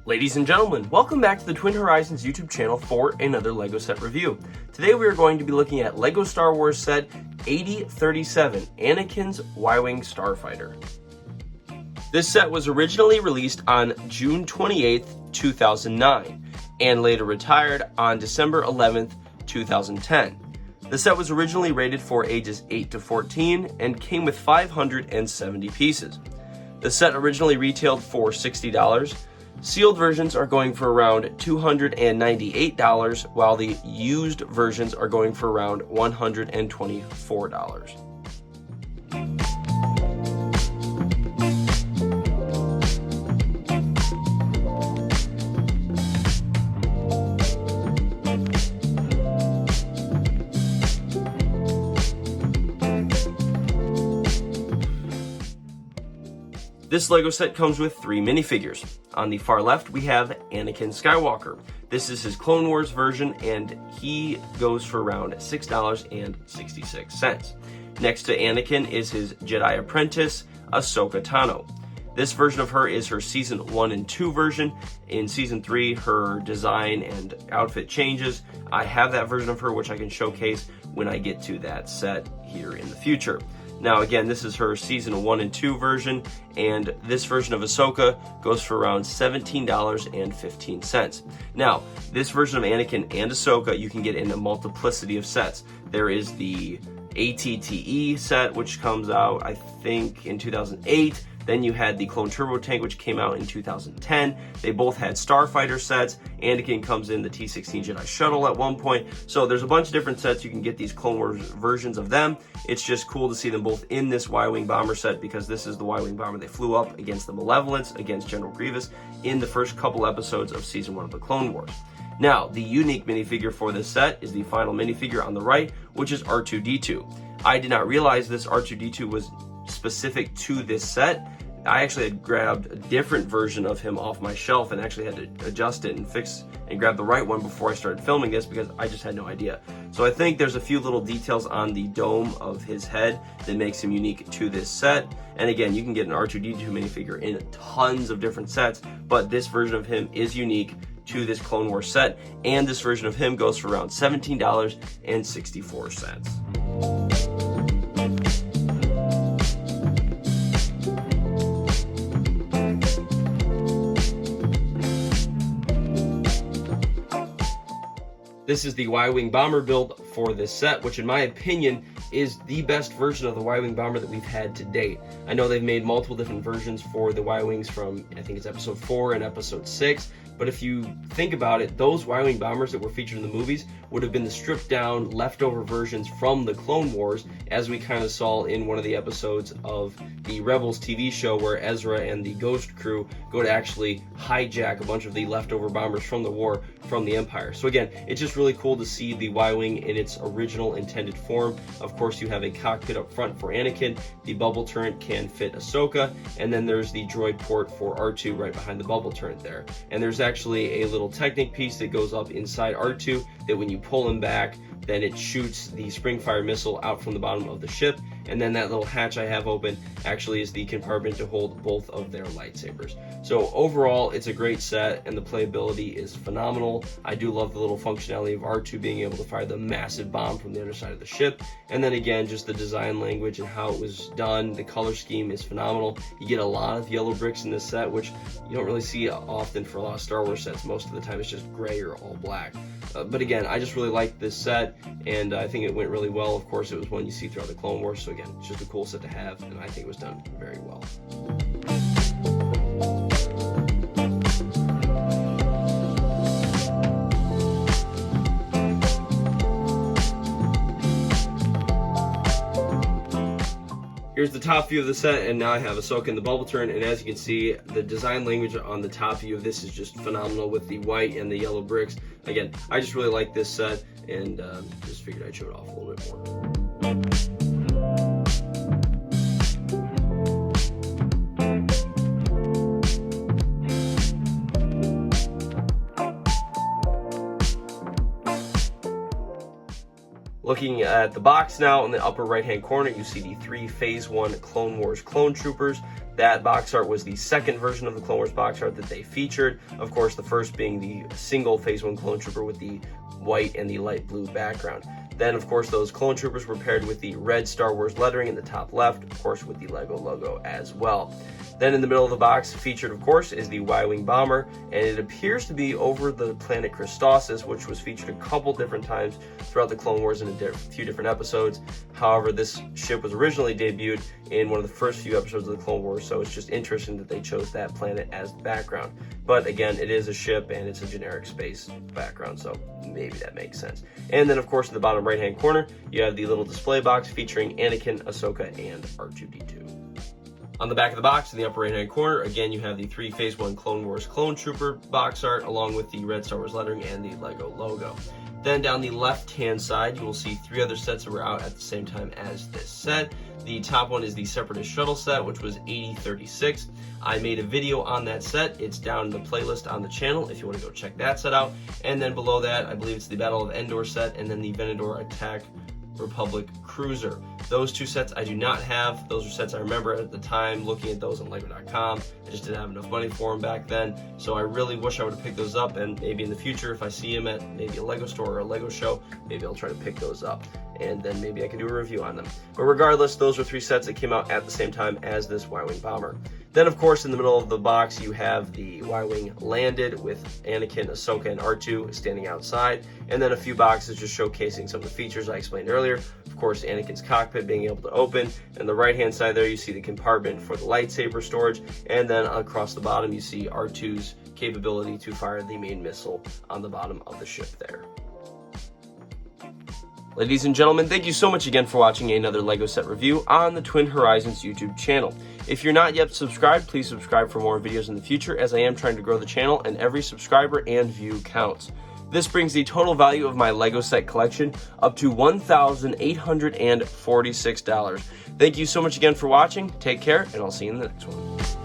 Ladies and gentlemen, welcome back to the Twin Horizons YouTube channel for another LEGO set review. Today we are going to be looking at LEGO Star Wars set 8037, Anakin's Y-Wing Starfighter. This set was originally released on June 28th, 2009, and later retired on December 11th, 2010. The set was originally rated for ages 8 to 14 and came with 570 pieces. The set originally retailed for $60. Sealed versions are going for around $298, while the used versions are going for around $124. This LEGO set comes with 3 minifigures. On the far left, we have Anakin Skywalker. This is his Clone Wars version, and he goes for around $6.66. Next to Anakin is his Jedi apprentice, Ahsoka Tano. This version of her is her Season 1 and 2 version. In Season 3, her design and outfit changes. I have that version of her, which I can showcase when I get to that set here in the future. Now again, this is her Season 1 and 2 version, and this version of Ahsoka goes for around $17.15. Now, this version of Anakin and Ahsoka you can get in a multiplicity of sets. There is the ATTE set, which comes out, I think, in 2008. Then you had the Clone Turbo Tank, which came out in 2010. They both had Starfighter sets. Anakin comes in the T-16 Jedi Shuttle at one point. So there's a bunch of different sets. You can get these Clone Wars versions of them. It's just cool to see them both in this Y-Wing bomber set, because this is the Y-Wing bomber they flew up against the Malevolence, against General Grievous, in the first couple episodes of Season 1 of the Clone Wars. Now, the unique minifigure for this set is the final minifigure on the right, which is R2-D2. I did not realize this R2-D2 was specific to this set. I actually had grabbed a different version of him off my shelf and actually had to adjust it and fix and grab the right one before I started filming this, because I just had no idea. So I think there's a few little details on the dome of his head that makes him unique to this set. And again, you can get an R2-D2 minifigure in tons of different sets, but this version of him is unique to this Clone Wars set, and this version of him goes for around $17.64. This is the Y-Wing bomber build for this set, which in my opinion is the best version of the Y-Wing bomber that we've had to date. I know they've made multiple different versions for the Y-Wings from, I think it's episode 4 and episode 6, but if you think about it, those Y-Wing bombers that were featured in the movies would have been the stripped down leftover versions from the Clone Wars, as we kind of saw in one of the episodes of the Rebels TV show where Ezra and the Ghost crew go to actually hijack a bunch of the leftover bombers from the war from the Empire. So again, it's just really cool to see the Y-Wing in its original intended form. Of course, you have a cockpit up front for Anakin, the bubble turret can fit Ahsoka, and then there's the droid port for R2 right behind the bubble turret there. And there's actually a little Technic piece that goes up inside R2 that when you pull him back, then it shoots the spring-fire missile out from the bottom of the ship, and then that little hatch I have open actually is the compartment to hold both of their lightsabers. So overall, it's a great set, and the playability is phenomenal. I do love the little functionality of R2 being able to fire the massive bomb from the other side of the ship, and then again, just the design language and how it was done. The color scheme is phenomenal. You get a lot of yellow bricks in this set, which you don't really see often for a lot of Star Wars sets. Most of the time it's just gray or all black. But again, I just really like this set, and I think it went really well. Of course, it was one you see throughout the Clone Wars, so again, it's just a cool set to have, and I think it was done very well. Here's the top view of the set, and now I have Ahsoka in the bubble turret, and as you can see, the design language on the top view of this is just phenomenal with the white and the yellow bricks. Again, I just really like this set, and just figured I'd show it off a little bit more. Looking at the box now, in the upper right hand corner, you see the 3 Phase 1 Clone Wars clone troopers. That box art was the second version of the Clone Wars box art that they featured. Of course, the first being the single Phase 1 Clone Trooper with the white and the light blue background. Then, of course, those Clone Troopers were paired with the red Star Wars lettering in the top left, of course, with the Lego logo as well. Then in the middle of the box, featured, of course, is the Y-Wing bomber, and it appears to be over the planet Christosis, which was featured a couple different times throughout the Clone Wars in a few different episodes. However, this ship was originally debuted in one of the first few episodes of the Clone Wars, so it's just interesting that they chose that planet as the background. But again, it is a ship, and it's a generic space background, so maybe that makes sense. And then, of course, in the bottom right-hand corner, you have the little display box featuring Anakin, Ahsoka, and R2-D2. On the back of the box, in the upper right-hand corner, again, you have the 3 Phase 1 Clone Wars Clone Trooper box art, along with the red Star Wars lettering and the Lego logo. Then down the left-hand side, you will see 3 other sets that were out at the same time as this set. The top one is the Separatist Shuttle set, which was 8036. I made a video on that set. It's down in the playlist on the channel if you want to go check that set out. And then below that, I believe it's the Battle of Endor set, and then the Venador Attack Republic Cruiser. Those 2 sets I do not have. Those are sets I remember at the time looking at those on Lego.com. I just didn't have enough money for them back then, so I really wish I would have picked those up, and maybe in the future if I see them at maybe a Lego store or a Lego show, maybe I'll try to pick those up, and then maybe I can do a review on them. But regardless, those are 3 sets that came out at the same time as this Y-Wing bomber. Then, of course, in the middle of the box, you have the Y-Wing landed with Anakin, Ahsoka, and R2 standing outside, and then a few boxes just showcasing some of the features I explained earlier. Of course, Anakin's cockpit being able to open, and the right-hand side there, you see the compartment for the lightsaber storage, and then across the bottom, you see R2's capability to fire the main missile on the bottom of the ship there. Ladies and gentlemen, thank you so much again for watching another LEGO set review on the Twin Horizons YouTube channel. If you're not yet subscribed, please subscribe for more videos in the future, as I am trying to grow the channel and every subscriber and view counts. This brings the total value of my LEGO set collection up to $1,846. Thank you so much again for watching. Take care, and I'll see you in the next one.